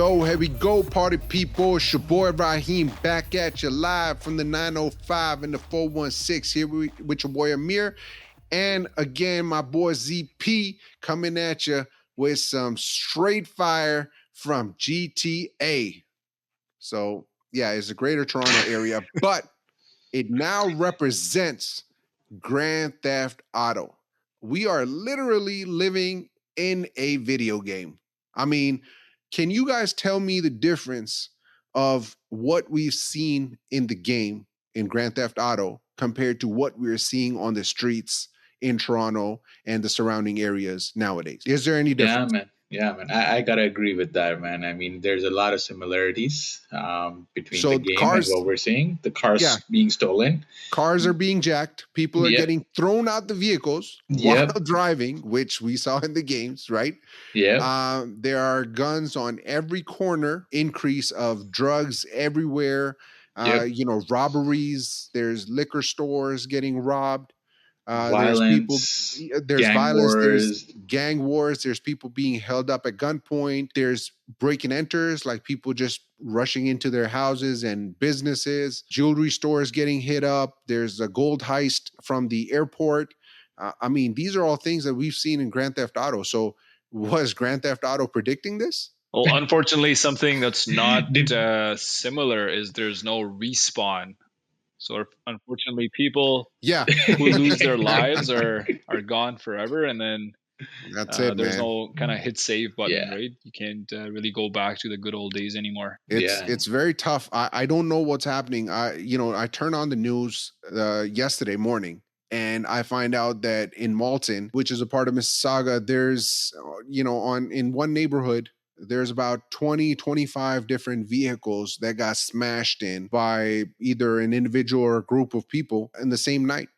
Here we go, party people. It's your boy Raheem back at you live from the 905 and the 416 here with your boy Amir. And again, my boy ZP coming at you with some straight fire from GTA. So, yeah, it's a greater Toronto area, but it now represents Grand Theft Auto. We are literally living in a video game. I mean, can you guys tell me the difference of what we've seen in the game in Grand Theft Auto compared to what we're seeing on the streets in Toronto and the surrounding areas nowadays? Is there any difference? Yeah, man. I gotta agree with that, man. I mean, there's a lot of similarities between the So game and what cars, we're seeing. The yeah, cars being stolen. cars are being jacked. People are Yep. getting thrown out the vehicles while Yep. driving, which we saw in the games, right? Yep. There are guns on every corner, increase of drugs everywhere, Yep. robberies. There's liquor stores getting robbed. There's people, Violence, there's gang violence, there's wars. gang wars, there's people being held up at gunpoint, there's break and enters, like people just rushing into their houses and businesses, jewelry stores getting hit up, there's a gold heist from the airport. I mean, these are all things that we've seen in Grand Theft Auto. So was Grand Theft Auto predicting this? Well, unfortunately, something that's not similar is there's no respawn. So unfortunately, people who lose their lives are gone forever, and then that's it. There's man. no kind of hit save button, right? You can't really go back to the good old days anymore. It's very tough. I don't know what's happening. I turned on the news yesterday morning, and I find out that in Malton, which is a part of Mississauga, there's in one neighborhood there's about 20, 25 different vehicles that got smashed in by either an individual or a group of people in the same night.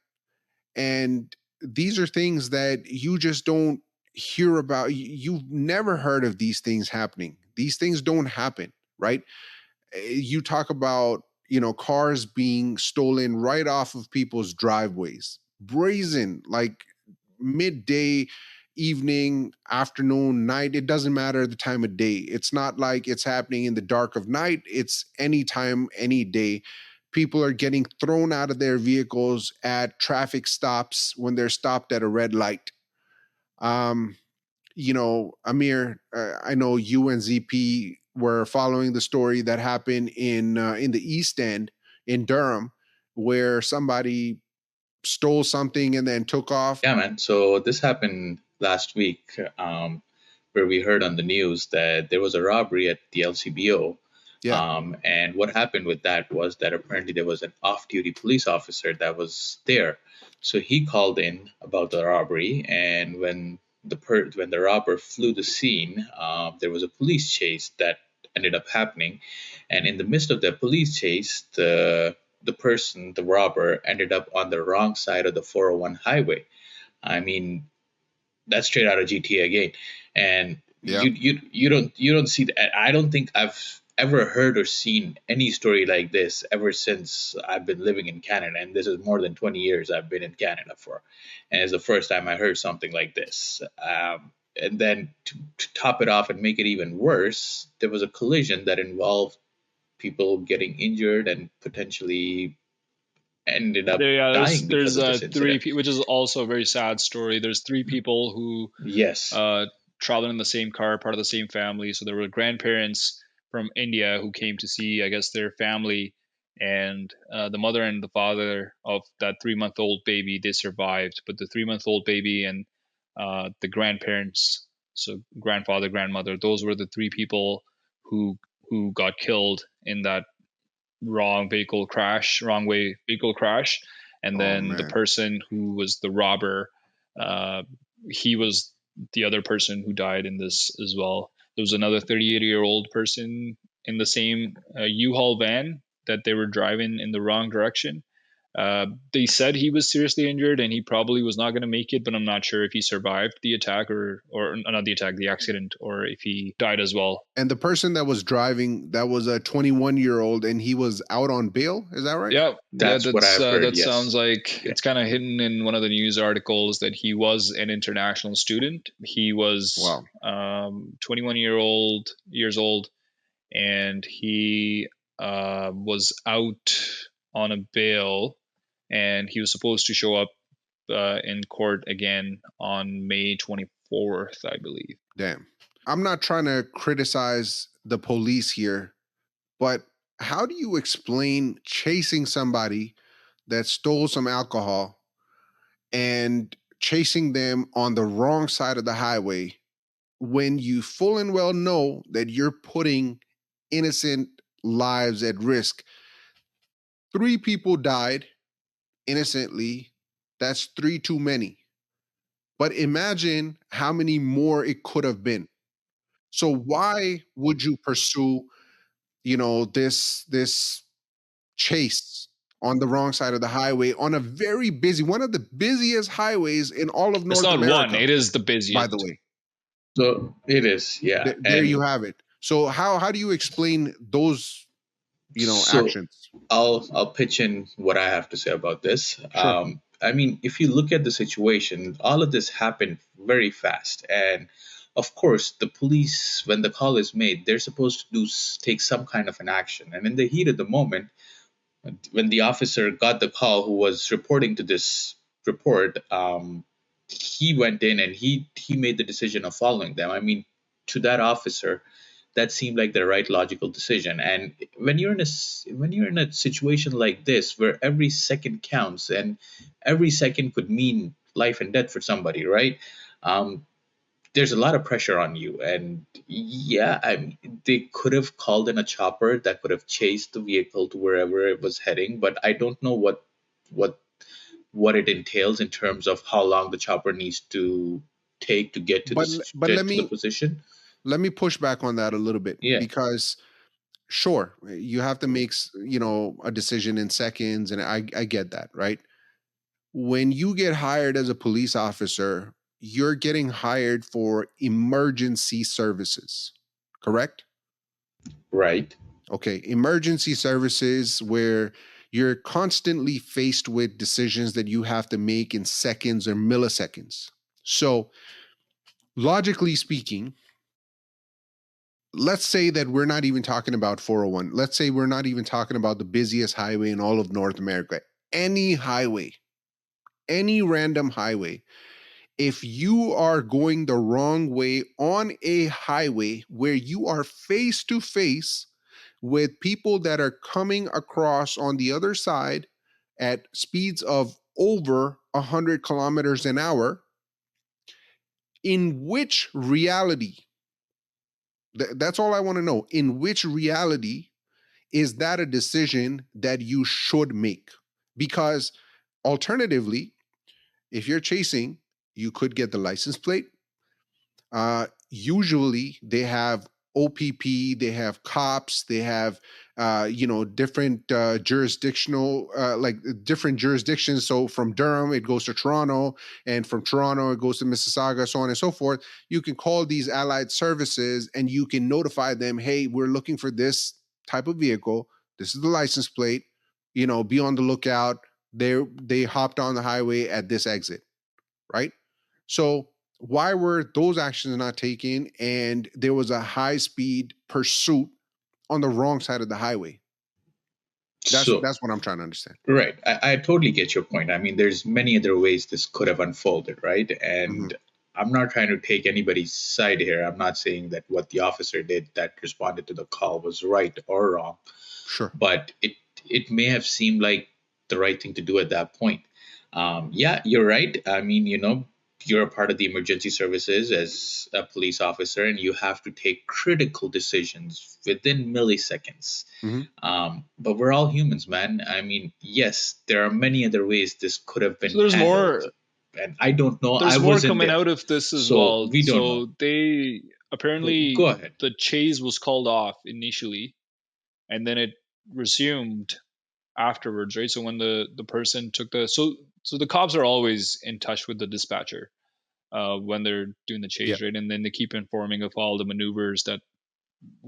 And these are things that you just don't hear about. You've never heard of these things happening. These things don't happen, right? You talk about, cars being stolen right off of people's driveways, brazen, like midday, evening, afternoon, night. It doesn't matter the time of day. It's not like it's happening in the dark of night. It's anytime, any day. People are getting thrown out of their vehicles at traffic stops when they're stopped at a red light. Amir, I know you and ZP were following the story that happened in the East End in Durham, where somebody stole something and then took off. Yeah, man. So this happened last week, where we heard on the news that there was a robbery at the LCBO. Yeah. And what happened with that was that apparently there was an off-duty police officer that was there. So he called in about the robbery, and when the robber flew the scene, there was a police chase that ended up happening. And in the midst of the police chase, the robber, ended up on the wrong side of the 401 highway. I mean, that's straight out of GTA again. And you don't see that. I don't think I've ever heard or seen any story like this ever since I've been living in Canada, and this is more than 20 years I've been in Canada for, and it's the first time I heard something like this. And then to top it off and make it even worse, there was a collision that involved people getting injured and potentially ended up dying. There's three people, which is also a very sad story. There's three people who traveled in the same car, part of the same family. So there were grandparents from India who came to see, I guess, their family, and the mother and the father of that 3-month-old baby, they survived, but the 3-month-old baby and the grandparents, so grandfather, grandmother, those were the three people who got killed in that wrong way vehicle crash. And then the person who was the robber, he was the other person who died in this as well. There was another 38-year-old person in the same U-Haul van that they were driving in the wrong direction. They said he was seriously injured and he probably was not going to make it, but I'm not sure if he survived the attack or not the attack, the accident, or if he died as well. And the person that was driving, that was a 21-year-old, and he was out on bail. Is that right? Yeah, that's what I've heard. That sounds like it's kind of hidden in one of the news articles that he was an international student. He was 21 years old, and he was out on a bail, and he was supposed to show up in court again on May 24th, I believe. Damn. I'm not trying to criticize the police here, but how do you explain chasing somebody that stole some alcohol and chasing them on the wrong side of the highway when you full and well know that you're putting innocent lives at risk? 3 people died innocently. That's 3 too many. But imagine how many more it could have been. So why would you pursue, this chase on the wrong side of the highway on a very busy, one of the busiest highways in all of It's North not one; America, it is the by the busiest. way? So it is, yeah. There you And have it. So how do you explain those, so actions? I'll pitch in what I have to say about this. Sure. I mean, if you look at the situation, all of this happened very fast, and of course, the police, when the call is made, they're supposed to take some kind of an action. And in the heat of the moment, when the officer got the call, who was reporting to this report, he went in and he made the decision of following them. I mean, to that officer, that seemed like the right logical decision. And when you're in a situation like this, where every second counts and every second could mean life and death for somebody, right? Um, there's a lot of pressure on you, and yeah, I mean, they could have called in a chopper that could have chased the vehicle to wherever it was heading, but I don't know what what it entails in terms of how long the chopper needs to take to get to But let the me position. push back on that a little bit, Yeah, because sure, you have to make a decision in seconds, and I get that, right? When you get hired as a police officer, you're getting hired for emergency services, correct? right. Okay, emergency services where you're constantly faced with decisions that you have to make in seconds or milliseconds. So, logically speaking, let's say that we're not even talking about 401. Let's say we're not even talking about the busiest highway in all of North America. Any highway, any random highway. If you are going the wrong way on a highway where you are face to face with people that are coming across on the other side at speeds of over 100 kilometers an hour, in which reality, that's all I want to know, in which reality is that a decision that you should make? Because alternatively, if you're chasing, you could get the license plate. Usually they have OPP, they have cops, they have different jurisdictional, like different jurisdictions. So from Durham it goes to Toronto, and from Toronto it goes to Mississauga, so on and so forth. You can call these allied services and you can notify them, hey, we're looking for this type of vehicle. This is the license plate. Be on the lookout. They hopped on the highway at this exit, right? So why were those actions not taken and there was a high speed pursuit on the wrong side of the highway? That's So that's what I'm trying to understand. right, I totally get your point. I mean, there's many other ways this could have unfolded, right? Mm-hmm. And I'm not trying to take anybody's side here. I'm not saying that what the officer did that responded to the call was right or wrong, Sure. but it may have seemed like the right thing to do at that point. Yeah, you're right. I mean, you're a part of the emergency services as a police officer, and you have to take critical decisions within milliseconds. Mm-hmm. But we're all humans, man. I mean, yes, there are many other ways this could have So been there's handled, more. and I don't know. I There's more wasn't coming there, out of this as so well. we don't know. So they Go apparently ahead. the chase was called off initially, and then it resumed afterwards, right? So when the person took so the cops are always in touch with the dispatcher when they're doing the Yeah. chase, right? And then they keep informing of all the maneuvers that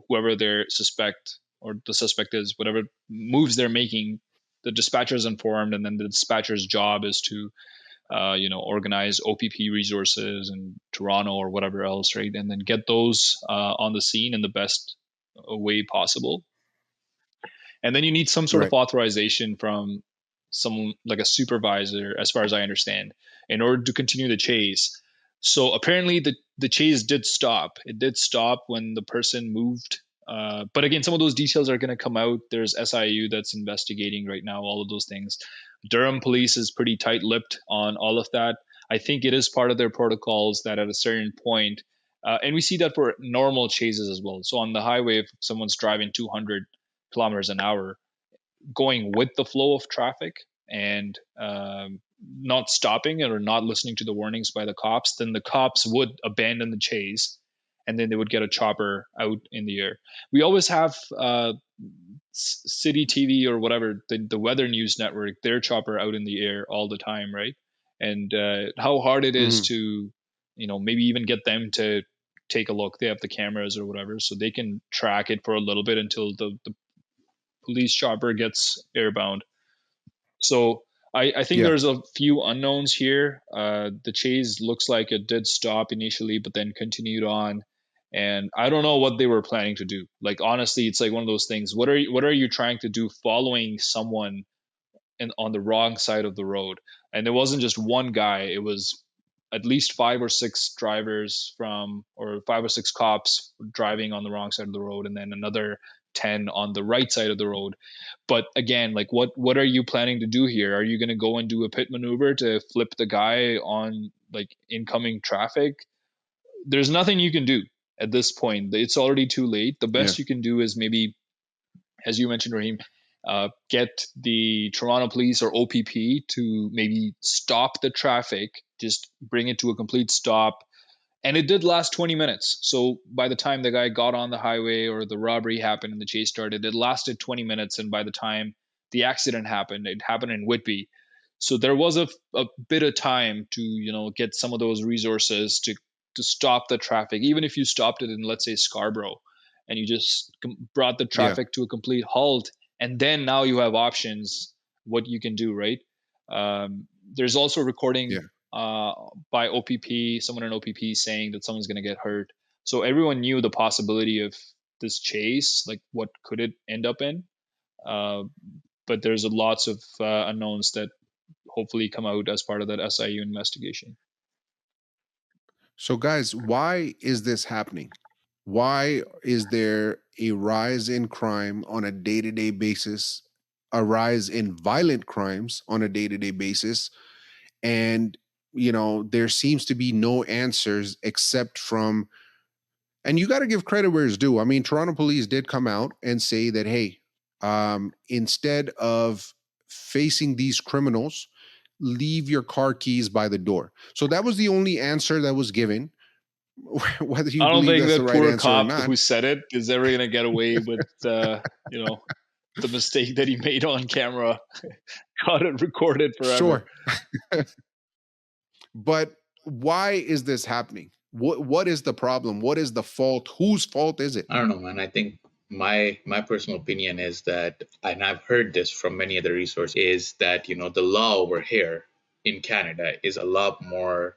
whoever their suspect or the suspect is, whatever moves they're making, the dispatcher is informed, and then the dispatcher's job is to organize OPP resources in Toronto or whatever else, right? And then get those on the scene in the best way possible. And then you need some sort of Right. authorization from someone like a supervisor, as far as I understand, in order to continue the chase. So apparently the chase did stop. It did stop when the person moved. But again, some of those details are going to come out. There's SIU that's investigating right now, all of those things. Durham police is pretty tight lipped on all of that. I think it is part of their protocols that at a certain point, and we see that for normal chases as well. So on the highway, if someone's driving 200 kilometers an hour, going with the flow of traffic and not stopping it or not listening to the warnings by the cops, then the cops would abandon the chase and then they would get a chopper out in the air. We always have City TV or whatever, the Weather News Network, their chopper out in the air all the time, right? And how hard it is Mhm. to, maybe even get them to take a look. They have the cameras or whatever, so they can track it for a little bit until the police chopper gets airbound. So I think Yeah. there's a few unknowns here. The chase looks like it did stop initially, but then continued on. And I don't know what they were planning to do. Like honestly, it's like one of those things. What are you trying to do following someone on the wrong side of the road? And it wasn't just one guy. It was at least five or six drivers or five or six cops driving on the wrong side of the road, and then another 10 on the right side of the road. But again, like what are you planning to do here? Are you going to go and do a pit maneuver to flip the guy on like incoming traffic? There's nothing you can do at this point. It's already too late. The Yeah. best you can do is maybe, as you mentioned, Raheem, get the Toronto Police or OPP to maybe stop the traffic, just bring it to a complete stop. And it did last 20 minutes. So by the time the guy got on the highway or the robbery happened and the chase started, it lasted 20 minutes. And by the time the accident happened, it happened in Whitby. So there was a bit of time to, get some of those resources to stop the traffic. Even if you stopped it in, let's say, Scarborough, and you just brought the Yeah. traffic to a complete halt, and then now you have options what you can do, right? There's also Yeah. recording uh, by OPP, someone in OPP saying that someone's going to get hurt. So everyone knew the possibility of this chase, like what could it end up in. Uh, but there's lots of unknowns that hopefully come out as part of that SIU investigation. So, guys, why is this happening? Why is there a rise in crime on a day to day basis, a rise in violent crimes on a day to day basis? And, there seems to be no answers except from, and you got to give credit where it's due. I mean, Toronto police did come out and say that, hey, instead of facing these criminals, leave your car keys by the door. So that was the only answer that was given. Whether you I don't believe think that's the that right poor answer or cop not, who said it is ever going to get away with, the mistake that he made on camera. Got it recorded forever. sure. But why is this happening? What is the problem? What is the fault? Whose fault is it? I don't know, man. I think my personal opinion is that, and I've heard this from many other resources, is that the law over here in Canada is a lot more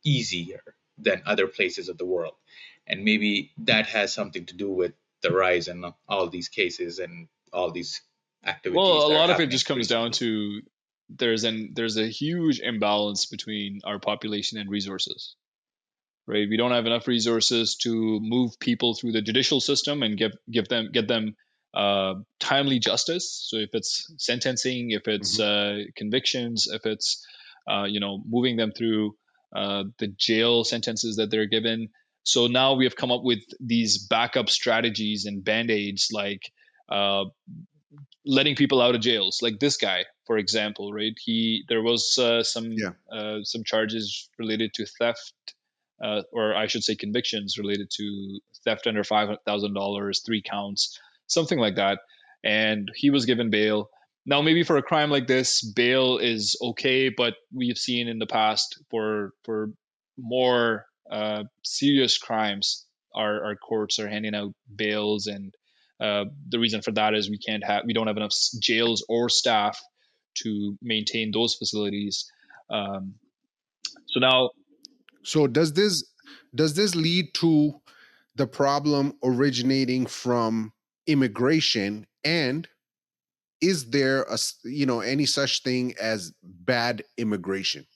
easier than other places of the world, and maybe that has something to do with the rise in all these cases and all these Well, activities a that are lot of it happening just comes down recently. to there's a huge imbalance between our population and resources, right? We don't have enough resources to move people through the judicial system and get them timely justice. So if it's sentencing, if it's Mhm. convictions, if it's moving them through the jail sentences that they're given. So now we have come up with these backup strategies and band-aids, like uh, letting people out of jails, like this guy, for example, right? There was Yeah. some charges related to theft, or I should say convictions related to theft under $5,000, 3 counts, something like that, and he was given bail. Now, maybe for a crime like this, bail is okay, but we've seen in the past for more serious crimes, our courts are handing out bails, and the reason for that is we don't have enough jails or staff to maintain those facilities. So now, So does this lead to the problem originating from immigration, and is there any such thing as bad immigration?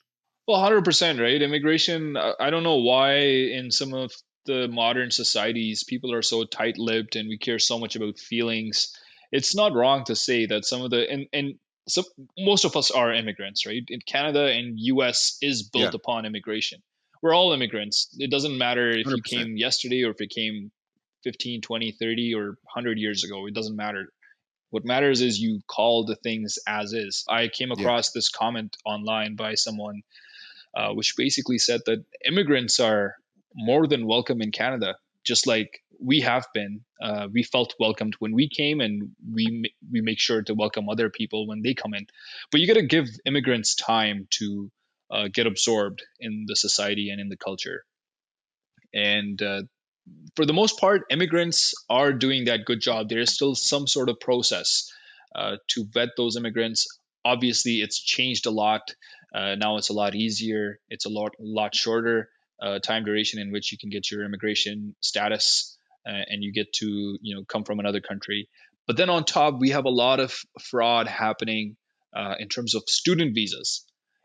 Well, 100%, right? Immigration, I don't know why in some of the modern societies people are so tight-lipped and we care so much about feelings. It's not wrong to say that some of the and some most of us are immigrants, right? In Canada and US is built Yeah, upon immigration. We're all immigrants. It doesn't matter if you 100%. came yesterday or if you came 15, 20, 30, or 100 years ago. It doesn't matter. What matters is you call the things as is. I came Yeah. across this comment online by someone which basically said that immigrants are more than welcome in Canada, just like we have been. We felt welcomed when we came, and we make sure to welcome other people when they come in. But you got to give immigrants time to get absorbed in the society and in the culture. And for the most part, immigrants are doing that good job. There is still some sort of process to vet those immigrants. Obviously, it's changed a lot. Now it's a lot easier. It's a lot shorter time duration in which you can get your immigration status and you get to come from another country. But then on top, we have a lot of fraud happening in terms of student visas,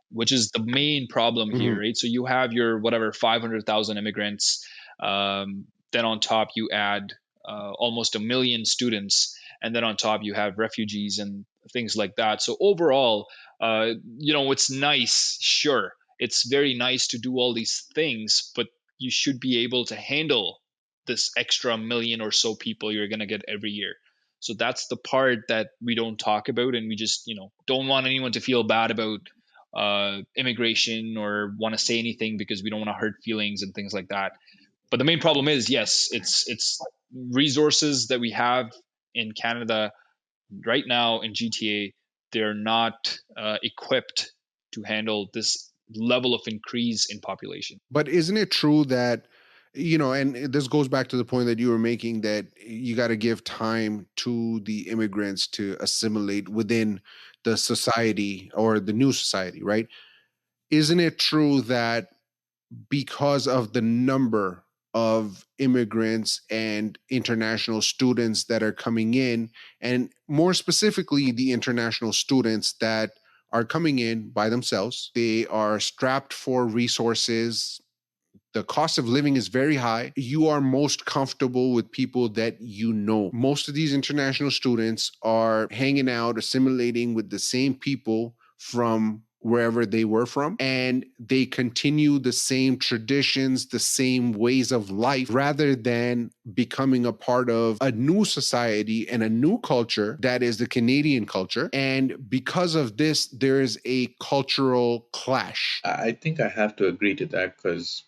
which is the main problem here, Mhm. right? So you have your whatever 500,000 immigrants, then on top, you add almost a million students, and then on top, you have refugees and things like that. So overall, it's nice, sure, it's very nice to do all these things, but you should be able to handle this extra million or so people you're going to get every year. So that's the part that we don't talk about, and we just don't want anyone to feel bad about immigration or want to say anything because we don't want to hurt feelings and things like that. But the main problem is, yes, it's resources that we have in Canada right now in GTA. They're not equipped to handle this level of increase in population. But isn't it true that, and this goes back to the point that you were making, that you got to give time to the immigrants to assimilate within the society or the new society, right? Isn't it true that because of the number of immigrants and international students that are coming in, and more specifically, the international students that are coming in by themselves, they are strapped for resources, the cost of living is very high. You are most comfortable with people that you know. Most of these international students are hanging out, assimilating with the same people from wherever they were from, and they continue the same traditions, the same ways of life, rather than becoming a part of a new society and a new culture that is the Canadian culture. And because of this, there is a cultural clash. I think I have to agree to that because,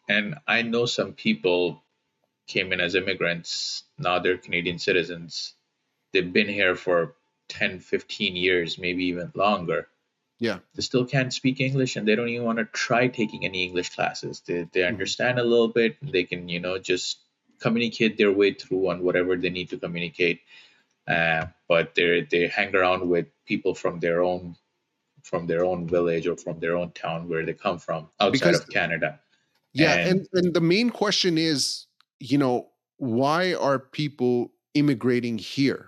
and I know some people came in as immigrants, now they're Canadian citizens. They've been here for 10, 15 years, maybe even longer. Yeah. They still can't speak English and they don't even want to try taking any English classes. They Mhm. understand a little bit. They can, just communicate their way through on whatever they need to communicate. But they hang around with people from their own village or from their own town where they come from outside Because of Canada. yeah, And and the main question is, why are people immigrating here?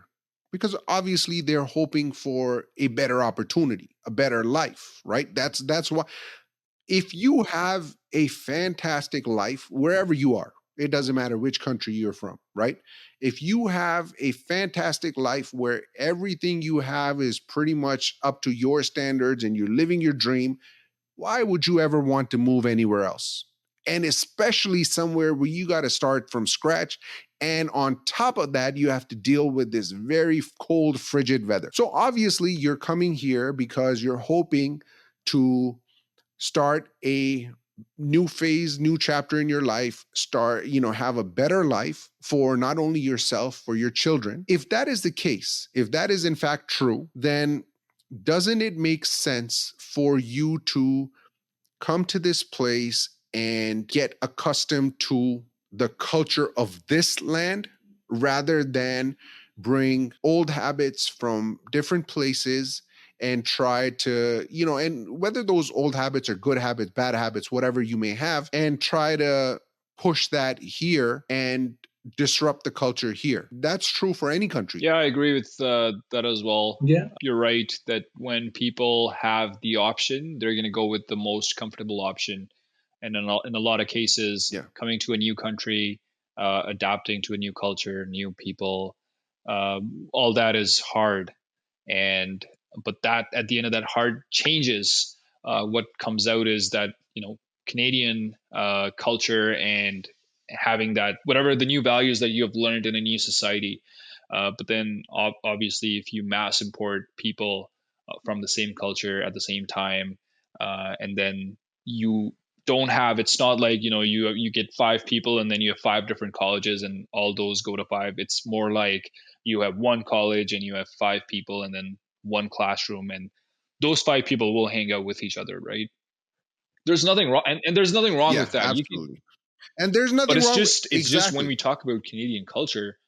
Because obviously they're hoping for a better opportunity, a better life, right? That's why. If you have a fantastic life wherever you are, it doesn't matter which country you're from, right? If you have a fantastic life where everything you have is pretty much up to your standards and you're living your dream, why would you ever want to move anywhere else? And especially somewhere where you got to start from scratch. And on top of that, you have to deal with this very cold, frigid weather. So obviously, you're coming here because you're hoping to start a new phase, new chapter in your life, have a better life for not only yourself, for your children. If that is the case, if that is in fact true, then doesn't it make sense for you to come to this place and get accustomed to the culture of this land rather than bring old habits from different places and try to, and whether those old habits are good habits, bad habits, whatever you may have, and try to push that here and disrupt the culture here. That's true for any country. Yeah, I agree with that as well. Yeah. You're right that when people have the option, they're going to go with the most comfortable option. And in a lot of cases, Yeah. coming to a new country, adapting to a new culture, new people, all that is hard. And but that at the end of that hard changes, what comes out is that Canadian culture and having that whatever the new values that you have learned in a new society. But then obviously, if you mass import people from the same culture at the same time, and then you don't have, it's not like you get five people and then you have five different colleges and all those go to five. It's more like you have one college and you have five people and then one classroom, and those five people will hang out with each other, right? There's nothing wrong, and there's nothing wrong Yeah, with that. You can, absolutely. And there's but nothing wrong with it's just when exactly. we talk about Canadian culture,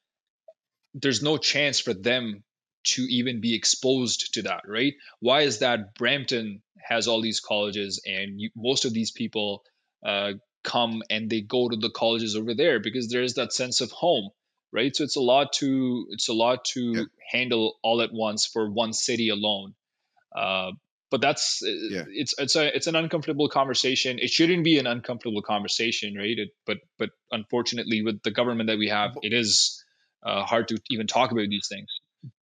there's no chance for them to even be exposed to that, right? Why is that Brampton has all these colleges and most of these people come and they go to the colleges over there because there's that sense of home, right? So it's a lot Yeah, to handle all at once for one city alone. Uh, but that's yeah. it's an uncomfortable conversation. It shouldn't be an uncomfortable conversation, right? But unfortunately, with the government that we have, But, it is hard to even talk about these things.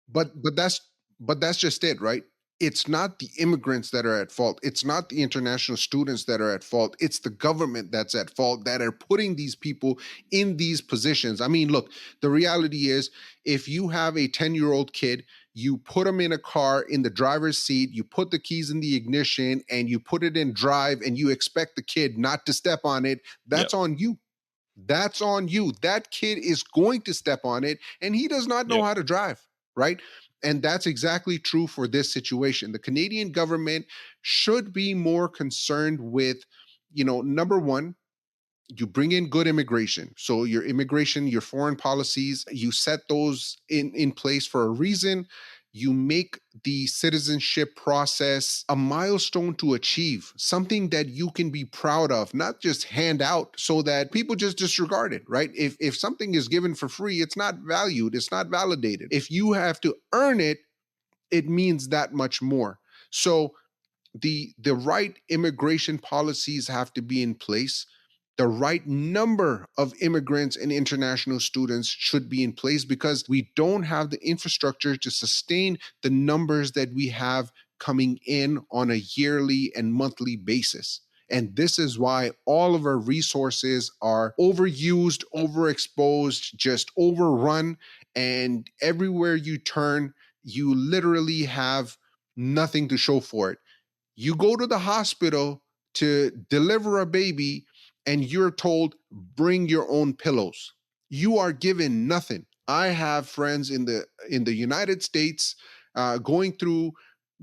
but that's just it, right? It's not the immigrants that are at fault. It's not the international students that are at fault. It's the government that's at fault that are putting these people in these positions. I mean, look, the reality is if you have a 10-year-old kid, you put them in a car in the driver's seat, you put the keys in the ignition and you put it in drive and you expect the kid not to step on it, Yep. that's on you. That's on you. That kid is going to step on it and he does not know Yep. how to drive, right? And that's exactly true for this situation. The Canadian government should be more concerned with, number one, you bring in good immigration. So your immigration, your foreign policies, you set those in place for a reason. You make the citizenship process a milestone to achieve, something that you can be proud of, not just hand out so that people just disregard it, right? If something is given for free, it's not valued, it's not validated. If you have to earn it, it means that much more. So the right immigration policies have to be in place. The right number of immigrants and international students should be in place because we don't have the infrastructure to sustain the numbers that we have coming in on a yearly and monthly basis. And this is why all of our resources are overused, overexposed, just overrun. And everywhere you turn, you literally have nothing to show for it. You go to the hospital to deliver a baby and you're told, bring your own pillows. You are given nothing. I have friends in the United States going through,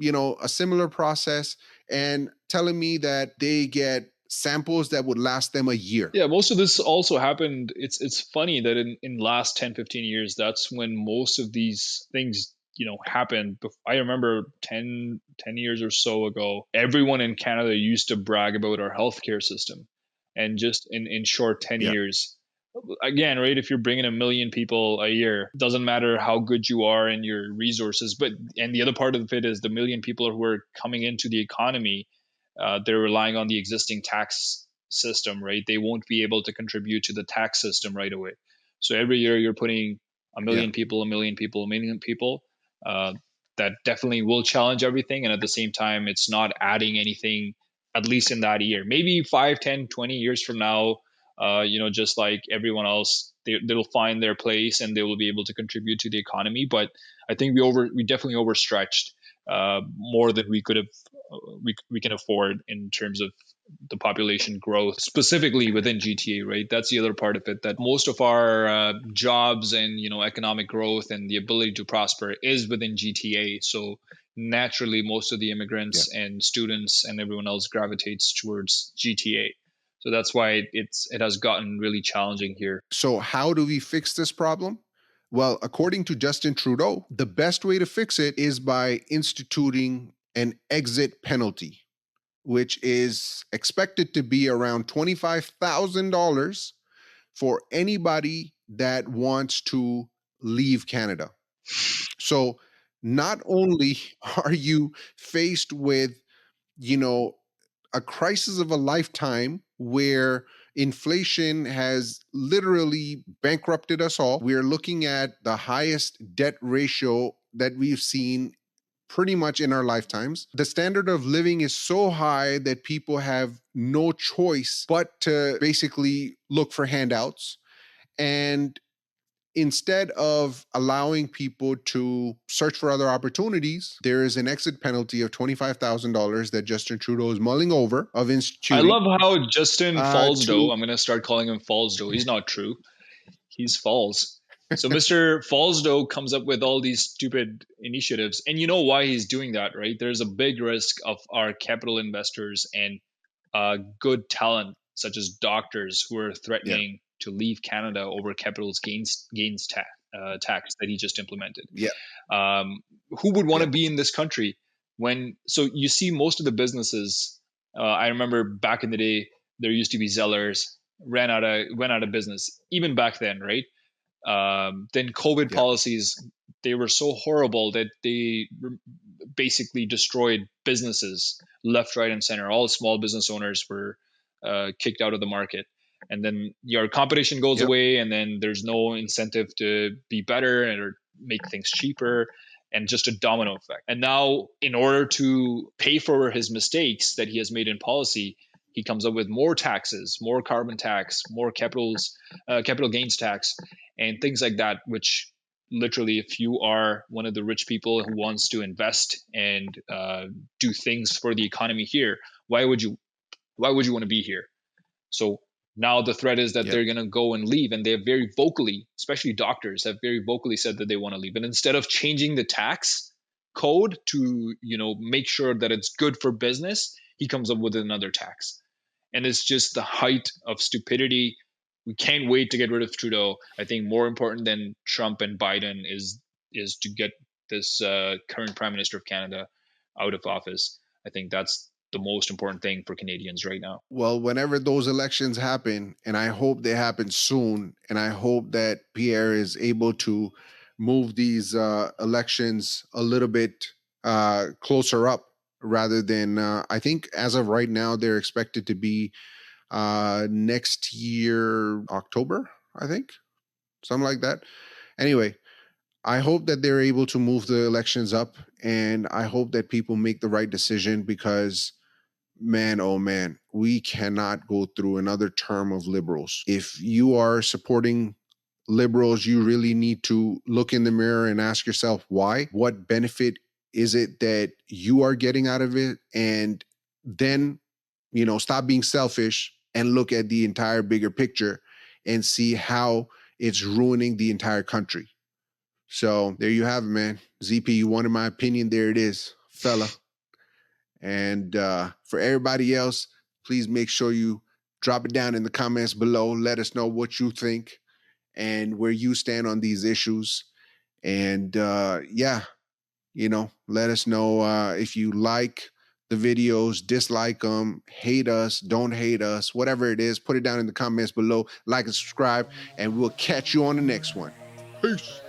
a similar process and telling me that they get samples that would last them a year. Yeah, most of this also happened. It's funny that in last 10, 15 years, that's when most of these things, happened. I remember 10 years or so ago, everyone in Canada used to brag about our healthcare system. And just in short 10 Yeah, years, again, right, if you're bringing a million people a year, doesn't matter how good you are and your resources. But and the other part of it is the million people who are coming into the economy, they're relying on the existing tax system, right? They won't be able to contribute to the tax system right away. So every year you're putting a yeah, million people, a million people, a million people. Uh, that definitely will challenge everything. And at the same time, it's not adding anything, at least in that year. Maybe 5, 10, 20 years from now, just like everyone else, they'll find their place and they will be able to contribute to the economy. But I think we definitely overstretched more than we could have we can afford in terms of the population growth, specifically within GTA, right? That's the other part of it, that most of our jobs and economic growth and the ability to prosper is within GTA. So naturally, most of the yeah. immigrants and students and everyone else gravitates towards GTA. So that's why it has gotten really challenging here. So, how do we fix this problem? Well, according to Justin Trudeau, the best way to fix it is by instituting an exit penalty, which is expected to be around $25,000 for anybody that wants to leave Canada. So not only are you faced with, you know, a crisis of a lifetime where inflation has literally bankrupted us all. We're looking at the highest debt ratio that we've seen pretty much in our lifetimes. The standard of living is so high that people have no choice but to basically look for handouts. And instead of allowing people to search for other opportunities, there is an exit penalty of $25,000 that Justin Trudeau is mulling over of I instituting. love how Justin Falsdo, To I'm going to start calling him Falsdo. He's not true. He's false. So Mr. Falsdo comes up with all these stupid initiatives. And you know why he's doing that, right? There's a big risk of our capital investors and good talent, such as doctors, who are yeah, threatening to leave Canada over capital gains tax that he just implemented. yeah, Who would want yeah, to be in this country when? So you see, most of the businesses. I remember back in the day, there used to be Zellers went out of business even back then, right? Then COVID yeah, policies, they were so horrible that they basically destroyed businesses left, right, and center. All small business owners were kicked out of the market. And then your competition goes yep, away, and then there's no incentive to be better or make things cheaper, and just a domino effect. And now, in order to pay for his mistakes that he has made in policy, he comes up with more taxes, more carbon tax, more capital gains tax, and things like that, which literally, if you are one of the rich people who wants to invest and do things for the economy here, why would you want to be here? So now the threat is that yep. they're going to go and leave, and they have very vocally, especially doctors, have very vocally said that they want to leave. And instead of changing the tax code to make sure that it's good for business, he comes up with another tax, and it's just the height of stupidity. We can't wait to get rid of Trudeau. I think more important than Trump and Biden is to get this current Prime Minister of Canada out of office. I think that's the most important thing for Canadians right now. Well, whenever those elections happen, and I hope they happen soon, and I hope that Pierre is able to move these elections a little bit closer up rather than, I think as of right now, they're expected to be next year, October, I think, something like that. Anyway, I hope that they're able to move the elections up, and I hope that people make the right decision because man, oh man, we cannot go through another term of liberals. If you are supporting liberals, you really need to look in the mirror and ask yourself why. What benefit is it that you are getting out of it? And then, stop being selfish and look at the entire bigger picture and see how it's ruining the entire country. So there you have it, man. ZP, you wanted my opinion. There it is, fella. And for everybody else, please make sure you drop it down in the comments below. Let us know what you think and where you stand on these issues. And yeah, let us know if you like the videos, dislike them, hate us, don't hate us, whatever it is, put it down in the comments below. Like and subscribe, and we'll catch you on the next one. Peace.